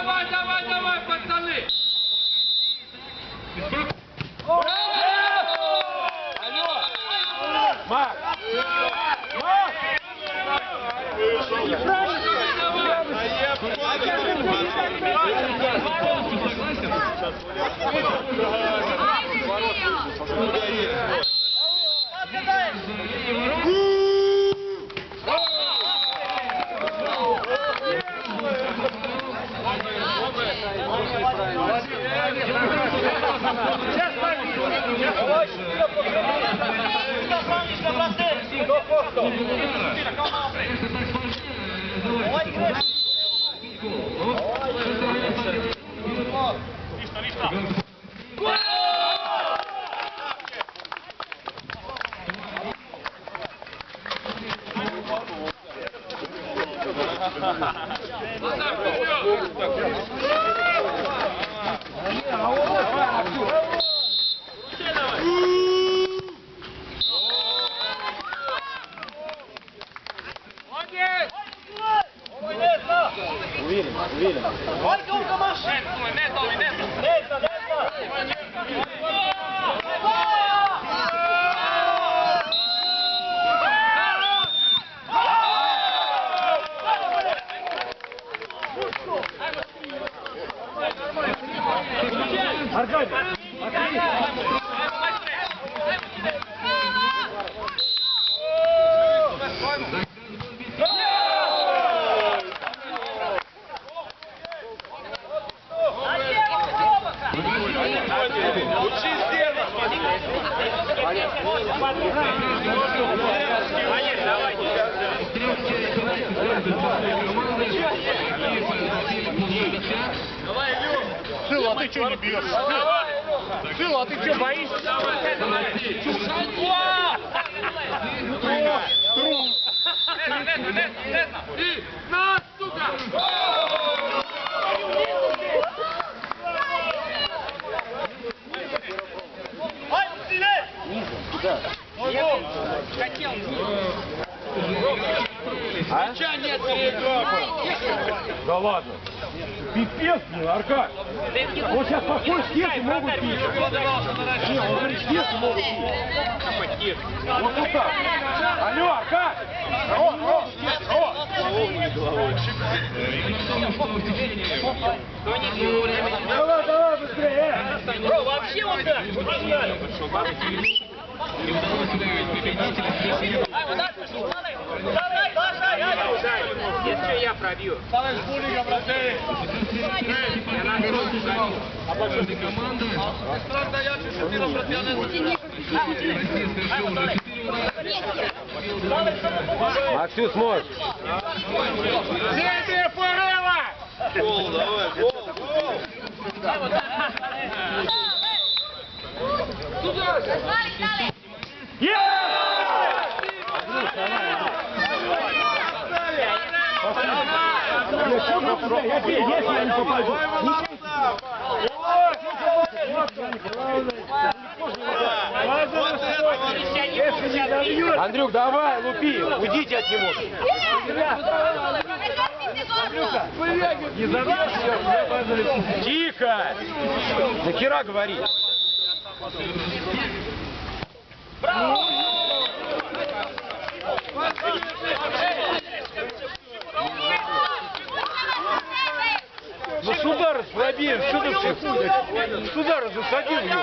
Давай, давай, давай, пацаны! Алло! Мак! Уверенно. Сыла, а ты что не бьешь? Сыла, а ты что боишься? И на, сука! Мяча нет, переигрывай! Да ладно. Пипец, Аркад. Вот сейчас похож, стенки могут пить. Не, он говорит, стенки могут пить. Вот так. Алло, Аркад! Давай, давай, быстрее! Бро, вообще вот так! Не удалось выявить победителя. Если я пробью. Максим, сможешь. Центр Форева! Гол, давай, гол, гол! Туда! Если я не попаду. Андрюк, давай, лупи, уйдите от него. Не забудь. Тихо! Нахера говори? Ну сюда слабее, что ты психуешь? Сюда засадил его.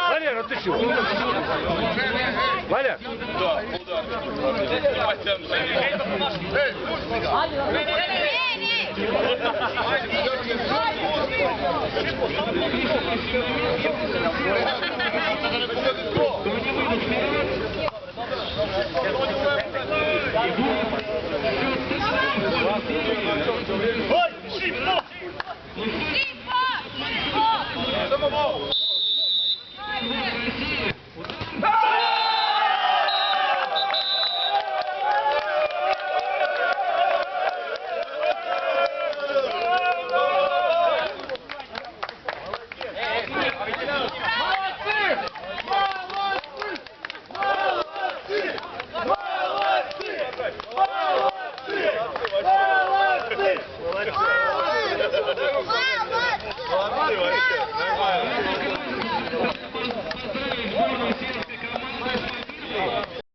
Валера, ты что? Валя? Да, Молодцы! дай руку.